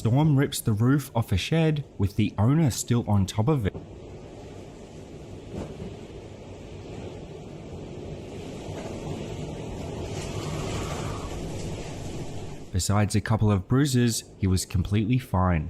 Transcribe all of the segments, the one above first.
storm rips the roof off a shed with the owner still on top of it. Besides a couple of bruises, he was completely fine.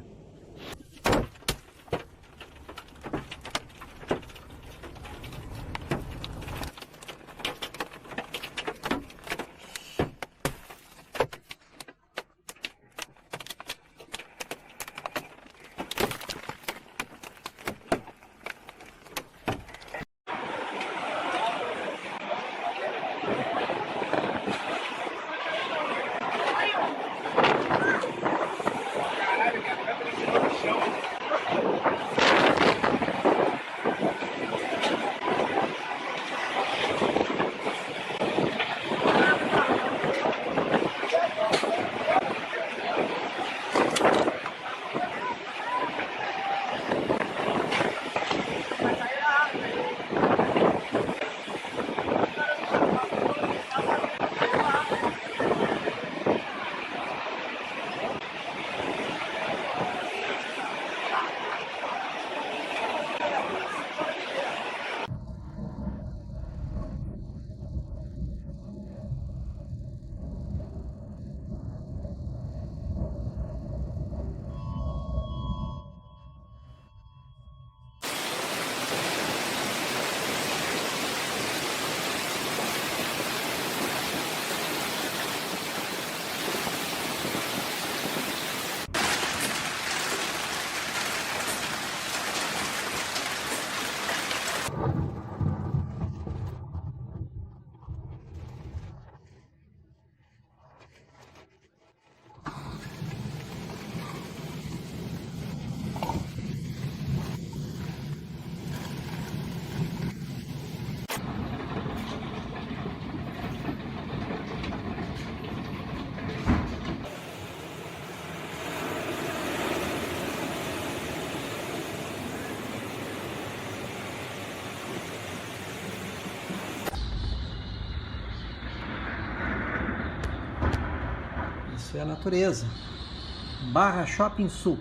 Isso é a natureza. Barra Shopping Sul.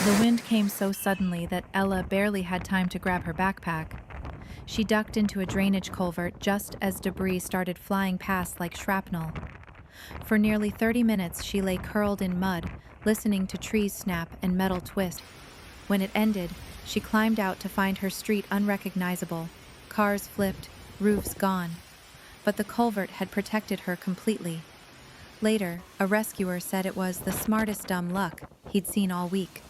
The wind came so suddenly that Ella barely had time to grab her backpack. She ducked into a drainage culvert just as debris started flying past like shrapnel. For nearly 30 minutes, she lay curled in mud, listening to trees snap and metal twist. When it ended, she climbed out to find her street unrecognizable. Cars flipped, roofs gone. But the culvert had protected her completely. Later, a rescuer said it was the smartest dumb luck he'd seen all week.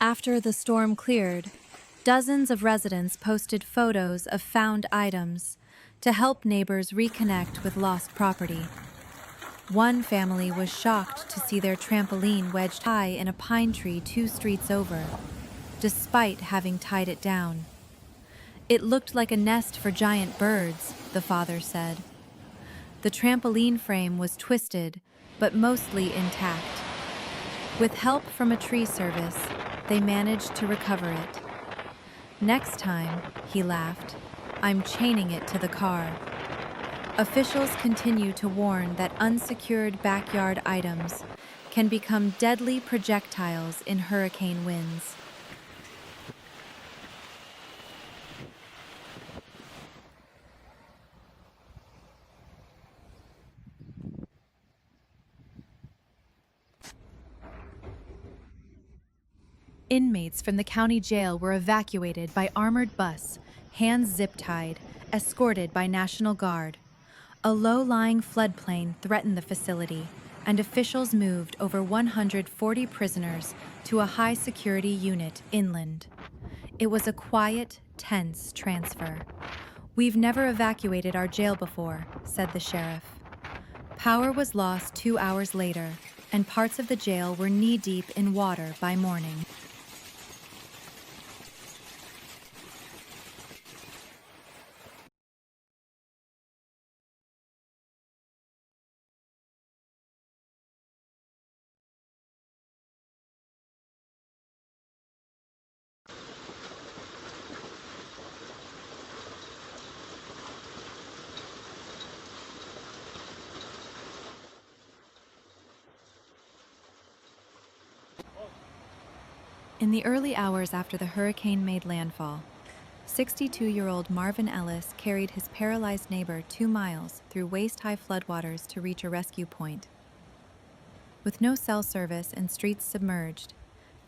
After the storm cleared, dozens of residents posted photos of found items to help neighbors reconnect with lost property. One family was shocked to see their trampoline wedged high in a pine tree 2 streets over, despite having tied it down. It looked like a nest for giant birds, the father said. The trampoline frame was twisted, but mostly intact. With help from a tree service, they managed to recover it. Next time, he laughed, I'm chaining it to the car. Officials continue to warn that unsecured backyard items can become deadly projectiles in hurricane winds. Inmates from the county jail were evacuated by armored bus, hands zip-tied, escorted by National Guard. A low-lying floodplain threatened the facility, and officials moved over 140 prisoners to a high-security unit inland. It was a quiet, tense transfer. "We've never evacuated our jail before," said the sheriff. Power was lost 2 hours later, and parts of the jail were knee-deep in water by morning. In the early hours after the hurricane made landfall, 62-year-old Marvin Ellis carried his paralyzed neighbor 2 miles through waist-high floodwaters to reach a rescue point. With no cell service and streets submerged,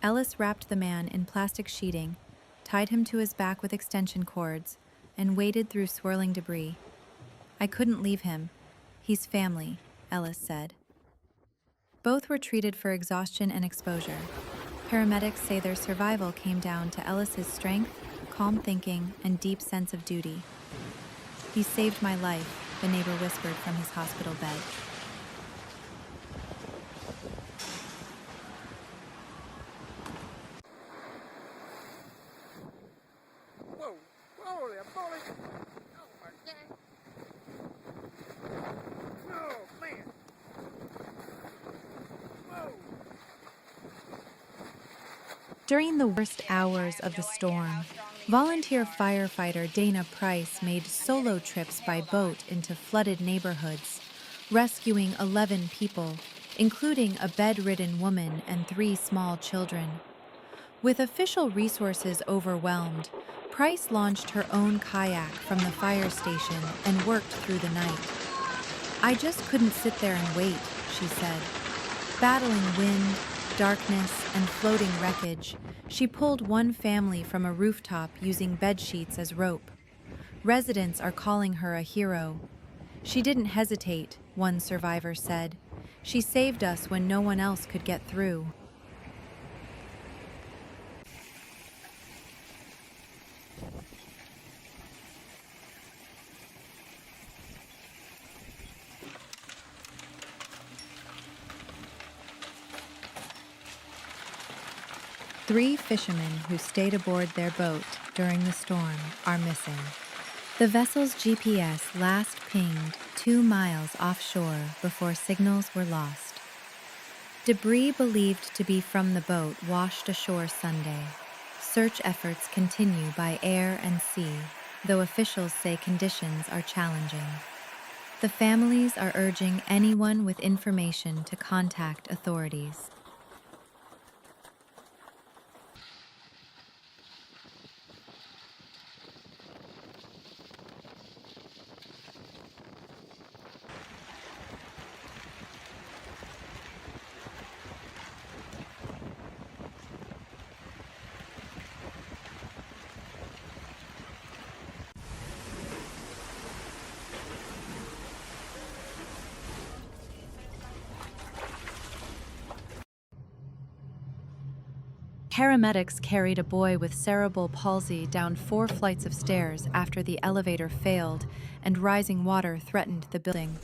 Ellis wrapped the man in plastic sheeting, tied him to his back with extension cords, and waded through swirling debris. "I couldn't leave him. He's family," Ellis said. Both were treated for exhaustion and exposure. Paramedics say their survival came down to Ellis's strength, calm thinking, and deep sense of duty. "He saved my life," the neighbor whispered from his hospital bed. Whoa, holy moly! Oh my God! Oh man! Whoa! During the worst hours of the storm, volunteer firefighter Dana Price made solo trips by boat into flooded neighborhoods, rescuing 11 people, including a bedridden woman and 3 small children. With official resources overwhelmed, Price launched her own kayak from the fire station and worked through the night. "I just couldn't sit there and wait," she said. Battling wind, darkness, and floating wreckage, she pulled one family from a rooftop using bed sheets as rope. Residents are calling her a hero. "She didn't hesitate," one survivor said. "She saved us when no one else could get through." Three fishermen who stayed aboard their boat during the storm are missing. The vessel's GPS last pinged 2 miles offshore before signals were lost. Debris believed to be from the boat washed ashore Sunday. Search efforts continue by air and sea, though officials say conditions are challenging. The families are urging anyone with information to contact authorities. Paramedics carried a boy with cerebral palsy down 4 flights of stairs after the elevator failed and rising water threatened the building.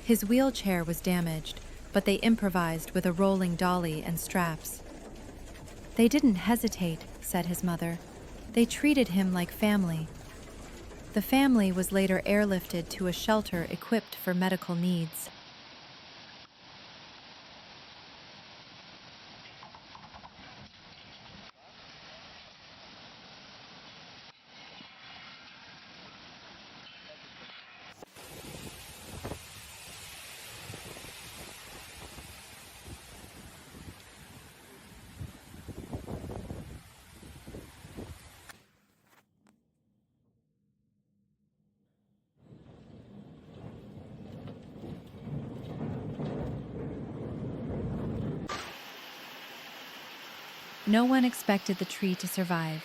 His wheelchair was damaged, but they improvised with a rolling dolly and straps. "They didn't hesitate," said his mother. "They treated him like family." The family was later airlifted to a shelter equipped for medical needs. No one expected the tree to survive.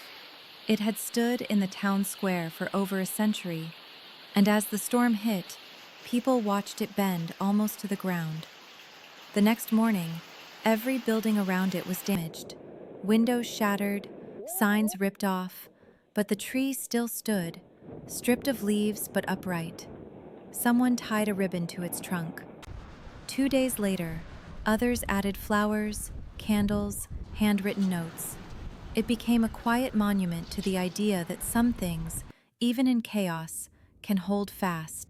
It had stood in the town square for over a century, and as the storm hit, people watched it bend almost to the ground. The next morning, every building around it was damaged. Windows shattered, signs ripped off, but the tree still stood, stripped of leaves but upright. Someone tied a ribbon to its trunk. 2 days later, others added flowers, candles, handwritten notes. It became a quiet monument to the idea that some things, even in chaos, can hold fast.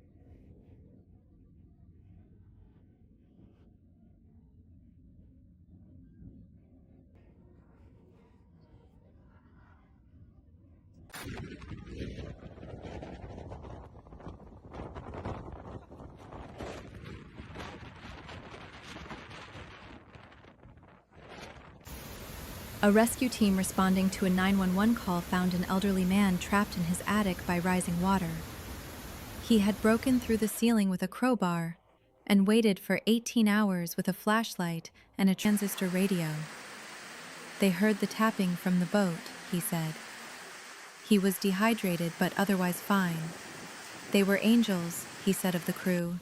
A rescue team responding to a 911 call found an elderly man trapped in his attic by rising water. He had broken through the ceiling with a crowbar and waited for 18 hours with a flashlight and a transistor radio. They heard the tapping from the boat, he said. He was dehydrated but otherwise fine. They were angels, he said of the crew.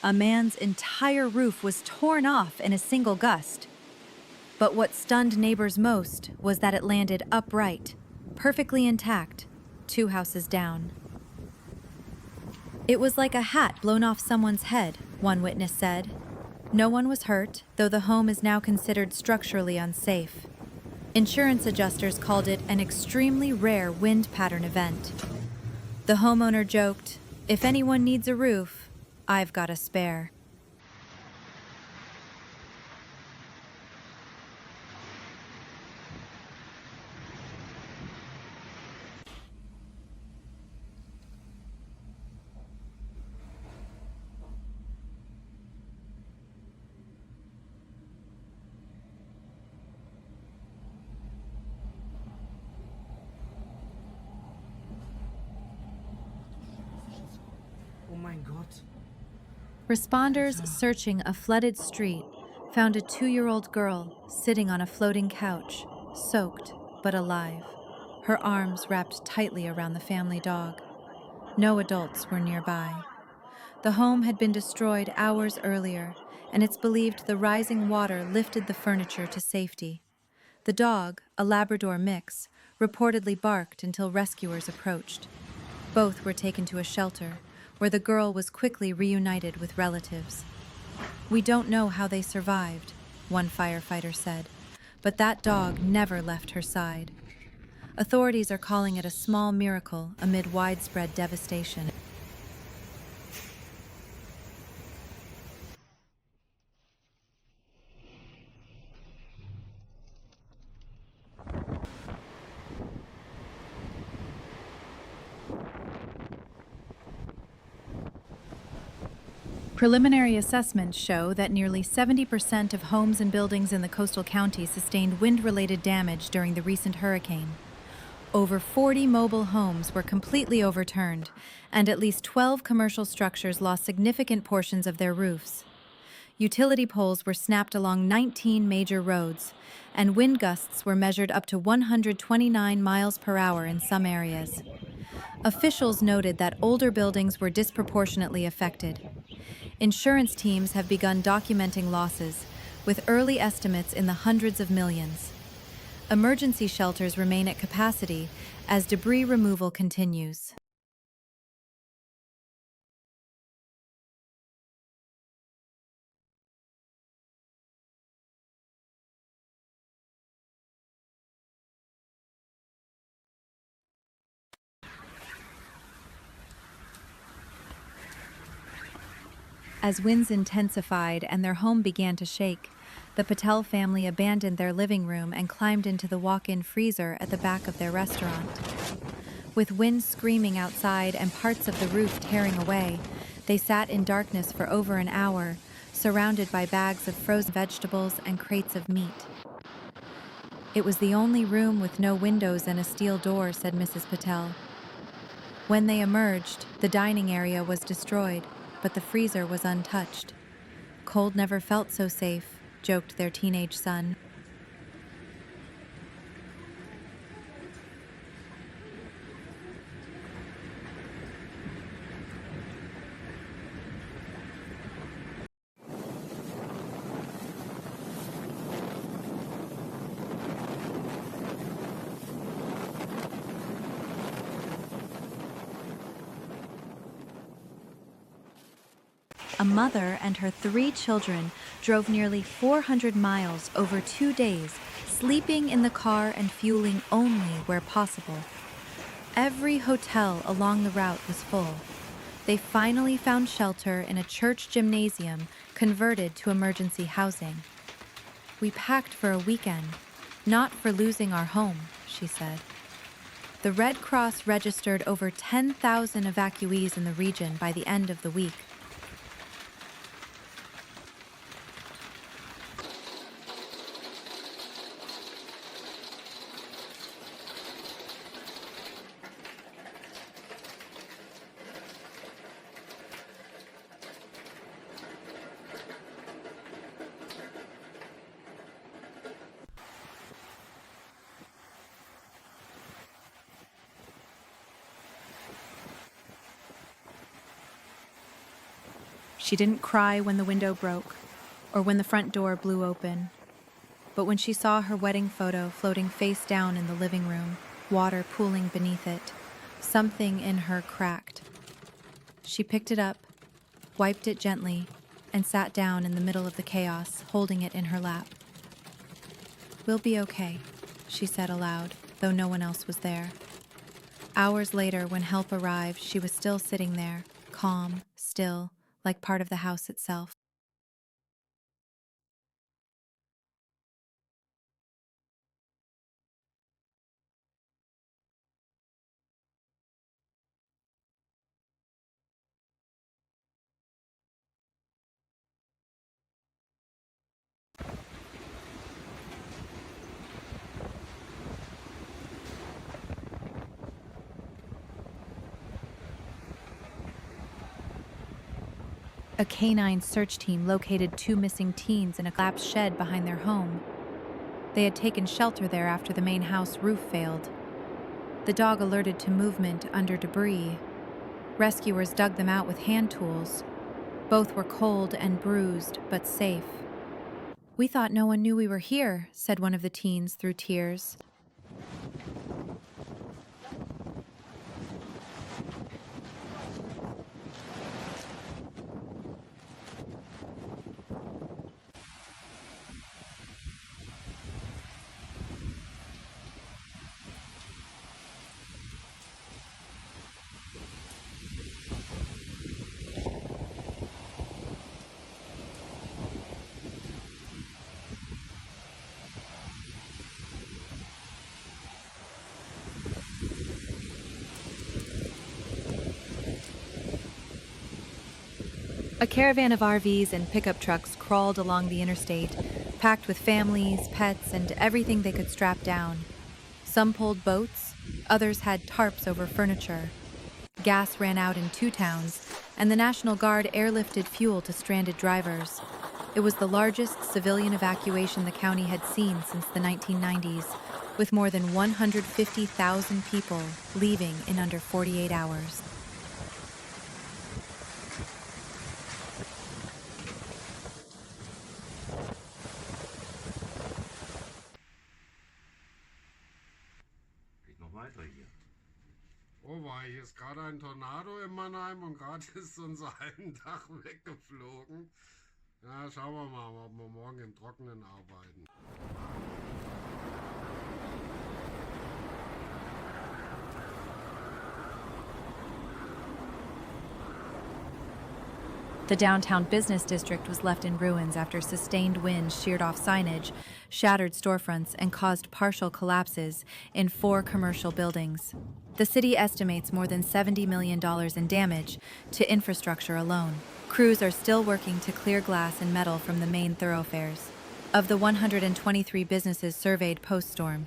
A man's entire roof was torn off in a single gust. But what stunned neighbors most was that it landed upright, perfectly intact, 2 houses down. It was like a hat blown off someone's head, one witness said. No one was hurt, though the home is now considered structurally unsafe. Insurance adjusters called it an extremely rare wind pattern event. The homeowner joked, "If anyone needs a roof, I've got a spare." Oh mein Gott. Responders searching a flooded street found a 2-year-old girl sitting on a floating couch, soaked but alive, her arms wrapped tightly around the family dog. No adults were nearby. The home had been destroyed hours earlier, and it's believed the rising water lifted the furniture to safety. The dog, a Labrador mix, reportedly barked until rescuers approached. Both were taken to a shelter, where the girl was quickly reunited with relatives. "We don't know how they survived," one firefighter said, but that dog never left her side. Authorities are calling it a small miracle amid widespread devastation. Preliminary assessments show that nearly 70% of homes and buildings in the coastal counties sustained wind-related damage during the recent hurricane. Over 40 mobile homes were completely overturned, and at least 12 commercial structures lost significant portions of their roofs. Utility poles were snapped along 19 major roads, and wind gusts were measured up to 129 miles per hour in some areas. Officials noted that older buildings were disproportionately affected. Insurance teams have begun documenting losses, with early estimates in the hundreds of millions. Emergency shelters remain at capacity as debris removal continues. As winds intensified and their home began to shake, The Patel family abandoned their living room and climbed into the walk-in freezer at the back of their restaurant. With wind screaming outside and parts of the roof tearing away, they sat in darkness for over an hour, surrounded by bags of frozen vegetables and crates of meat. It was the only room with no windows and a steel door, said Mrs. Patel. When they emerged, the dining area was destroyed, but the freezer was untouched. Cold never felt so safe, joked their teenage son. A mother and her 3 children drove nearly 400 miles over 2 days, sleeping in the car and fueling only where possible. Every hotel along the route was full. They finally found shelter in a church gymnasium converted to emergency housing. "We packed for a weekend, not for losing our home," she said. The Red Cross registered over 10,000 evacuees in the region by the end of the week. She didn't cry when the window broke or when the front door blew open. But when she saw her wedding photo floating face down in the living room, water pooling beneath it, something in her cracked. She picked it up, wiped it gently, and sat down in the middle of the chaos, holding it in her lap. "We'll be okay," she said aloud, though no one else was there. Hours later, when help arrived, she was still sitting there, calm, still, like part of the house itself. A canine search team located 2 missing teens in a collapsed shed behind their home. They had taken shelter there after the main house roof failed. The dog alerted to movement under debris. Rescuers dug them out with hand tools. Both were cold and bruised, but safe. "We thought no one knew we were here," said one of the teens through tears. A caravan of RVs and pickup trucks crawled along the interstate, packed with families, pets, and everything they could strap down. Some pulled boats, others had tarps over furniture. Gas ran out in 2 towns, and the National Guard airlifted fuel to stranded drivers. It was the largest civilian evacuation the county had seen since the 1990s, with more than 150,000 people leaving in under 48 hours. Oh wei, hier ist gerade ein Tornado in Mannheim und gerade ist unser Hallendach weggeflogen. Ja, schauen wir mal, ob wir morgen im Trockenen arbeiten. The downtown business district was left in ruins after sustained winds sheared off signage, shattered storefronts, and caused partial collapses in 4 commercial buildings. The city estimates more than $70 million in damage to infrastructure alone. Crews are still working to clear glass and metal from the main thoroughfares. Of the 123 businesses surveyed post-storm,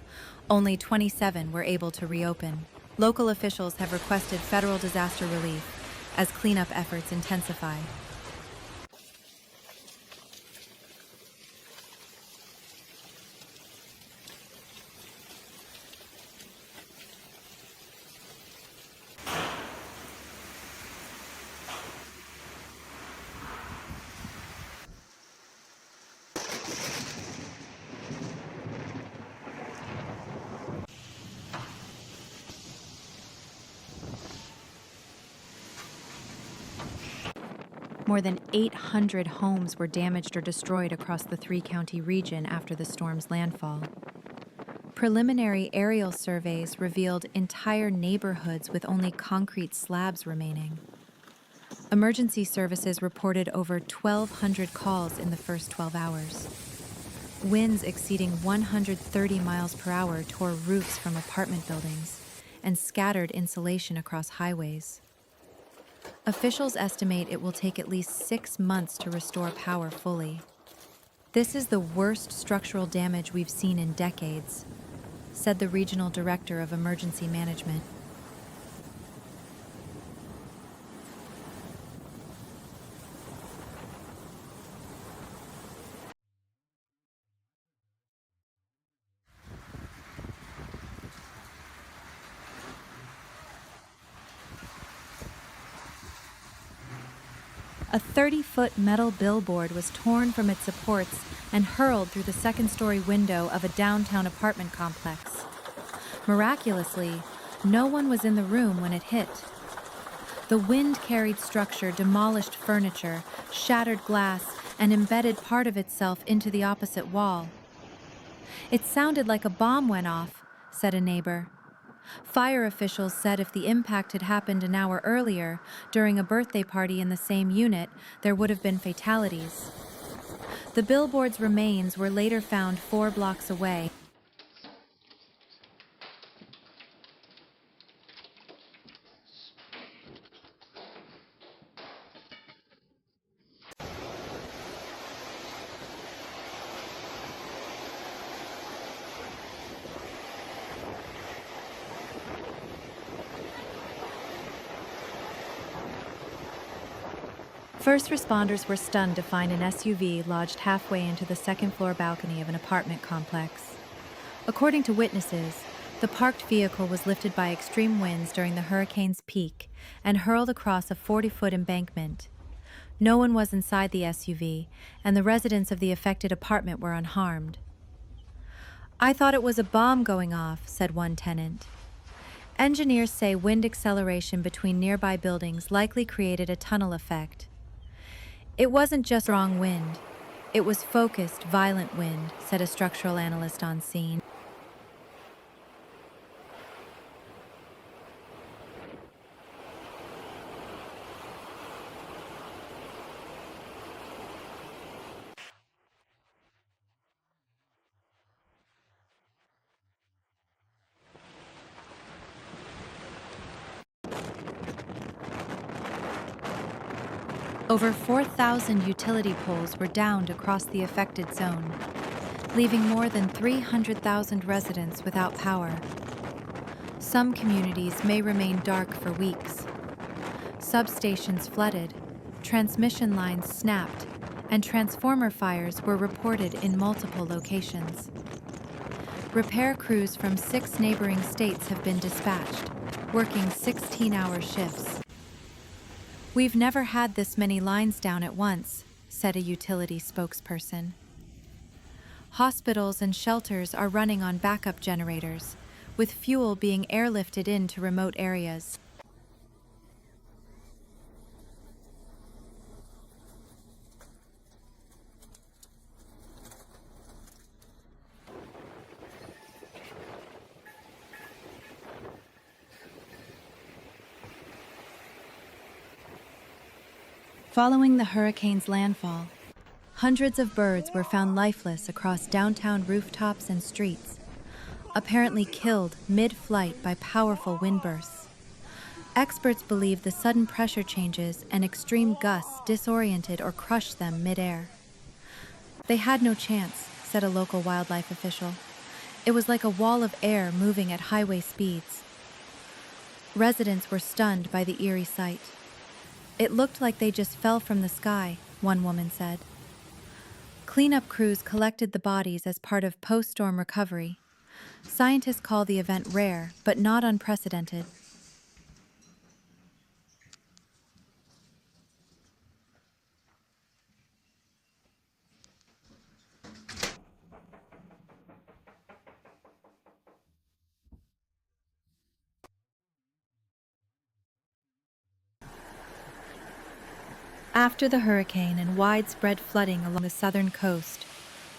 only 27 were able to reopen. Local officials have requested federal disaster relief as cleanup efforts intensify. More than 800 homes were damaged or destroyed across the 3-county region after the storm's landfall. Preliminary aerial surveys revealed entire neighborhoods with only concrete slabs remaining. Emergency services reported over 1,200 calls in the first 12 hours. Winds exceeding 130 miles per hour tore roofs from apartment buildings and scattered insulation across highways. Officials estimate it will take at least 6 months to restore power fully. This is the worst structural damage we've seen in decades, said the regional director of emergency management. A 30-foot metal billboard was torn from its supports and hurled through the second-story window of a downtown apartment complex. Miraculously, no one was in the room when it hit. The wind-carried structure demolished furniture, shattered glass, and embedded part of itself into the opposite wall. "It sounded like a bomb went off," said a neighbor. Fire officials said if the impact had happened an hour earlier, during a birthday party in the same unit, there would have been fatalities. The billboard's remains were later found 4 blocks away. First responders were stunned to find an SUV lodged halfway into the second-floor balcony of an apartment complex. According to witnesses, the parked vehicle was lifted by extreme winds during the hurricane's peak and hurled across a 40-foot embankment. No one was inside the SUV, and the residents of the affected apartment were unharmed. "I thought it was a bomb going off," said one tenant. Engineers say wind acceleration between nearby buildings likely created a tunnel effect. "It wasn't just strong wind. It was focused, violent wind," said a structural analyst on scene. Over 4,000 utility poles were downed across the affected zone, leaving more than 300,000 residents without power. Some communities may remain dark for weeks. Substations flooded, transmission lines snapped, and transformer fires were reported in multiple locations. Repair crews from 6 neighboring states have been dispatched, working 16-hour shifts. "We've never had this many lines down at once," said a utility spokesperson. Hospitals and shelters are running on backup generators, with fuel being airlifted into remote areas. Following the hurricane's landfall, hundreds of birds were found lifeless across downtown rooftops and streets, apparently killed mid-flight by powerful wind bursts. Experts believe the sudden pressure changes and extreme gusts disoriented or crushed them mid-air. They had no chance, said a local wildlife official. It was like a wall of air moving at highway speeds. Residents were stunned by the eerie sight. It looked like they just fell from the sky, one woman said. Cleanup crews collected the bodies as part of post-storm recovery. Scientists call the event rare, but not unprecedented. After the hurricane and widespread flooding along the southern coast,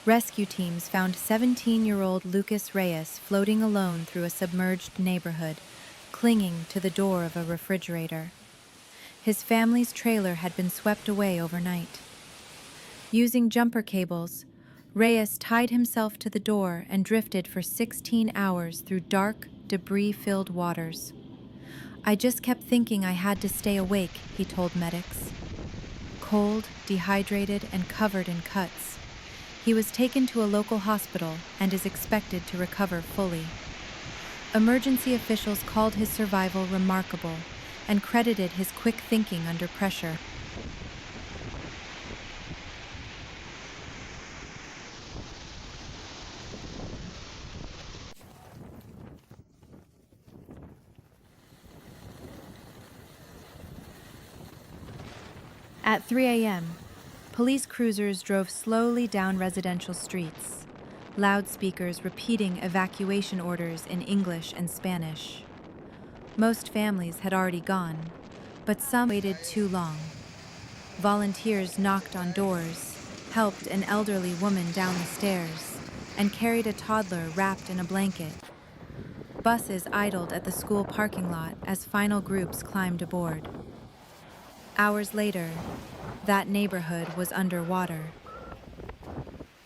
rescue teams found 17-year-old Lucas Reyes floating alone through a submerged neighborhood, clinging to the door of a refrigerator. His family's trailer had been swept away overnight. Using jumper cables, Reyes tied himself to the door and drifted for 16 hours through dark, debris-filled waters. "I just kept thinking I had to stay awake," he told medics. Cold, dehydrated, and covered in cuts, he was taken to a local hospital and is expected to recover fully. Emergency officials called his survival remarkable and credited his quick thinking under pressure. At 3 a.m., police cruisers drove slowly down residential streets, loudspeakers repeating evacuation orders in English and Spanish. Most families had already gone, but some waited too long. Volunteers knocked on doors, helped an elderly woman down the stairs, and carried a toddler wrapped in a blanket. Buses idled at the school parking lot as final groups climbed aboard. Hours later, that neighborhood was underwater.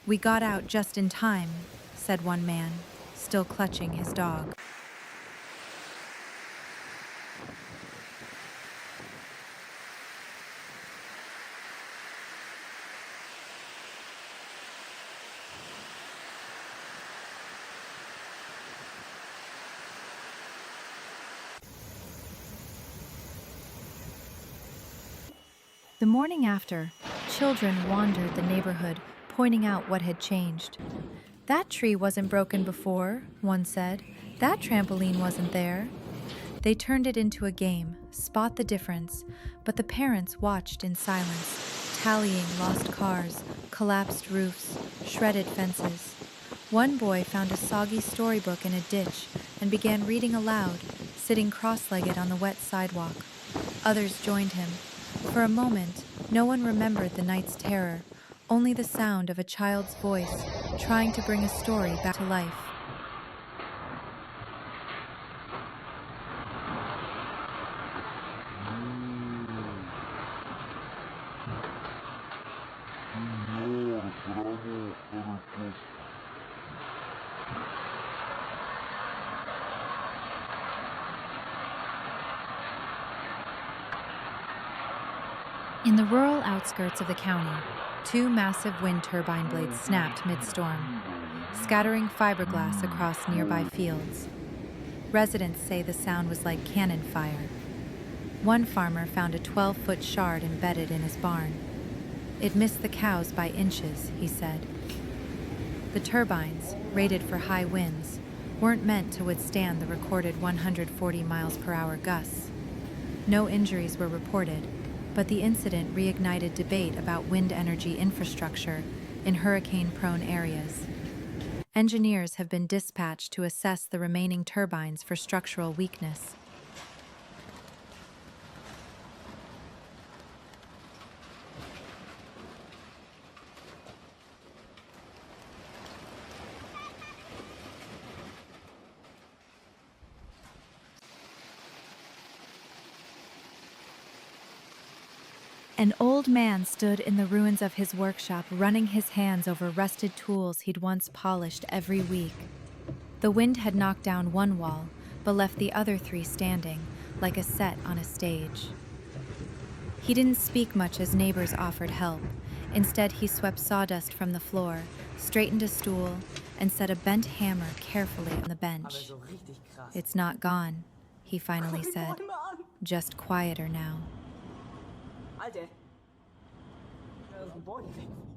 "We got out just in time," said one man, still clutching his dog. The morning after, children wandered the neighborhood, pointing out what had changed. "That tree wasn't broken before," one said. "That trampoline wasn't there." They turned it into a game, spot the difference, but the parents watched in silence, tallying lost cars, collapsed roofs, shredded fences. One boy found a soggy storybook in a ditch and began reading aloud, sitting cross-legged on the wet sidewalk. Others joined him. For a moment, no one remembered the night's terror, only the sound of a child's voice trying to bring a story back to life. In the rural outskirts of the county, 2 massive wind turbine blades snapped mid-storm, scattering fiberglass across nearby fields. Residents say the sound was like cannon fire. One farmer found a 12-foot shard embedded in his barn. "It missed the cows by inches," he said. The turbines, rated for high winds, weren't meant to withstand the recorded 140 miles per hour gusts. No injuries were reported, but the incident reignited debate about wind energy infrastructure in hurricane-prone areas. Engineers have been dispatched to assess the remaining turbines for structural weakness. An old man stood in the ruins of his workshop, running his hands over rusted tools he'd once polished every week. The wind had knocked down one wall, but left the other three standing, like a set on a stage. He didn't speak much as neighbors offered help. Instead, he swept sawdust from the floor, straightened a stool, and set a bent hammer carefully on the bench. So richtig krass. It's not gone, he finally said, just quieter now. Alter. Da ist ein Bäume weg.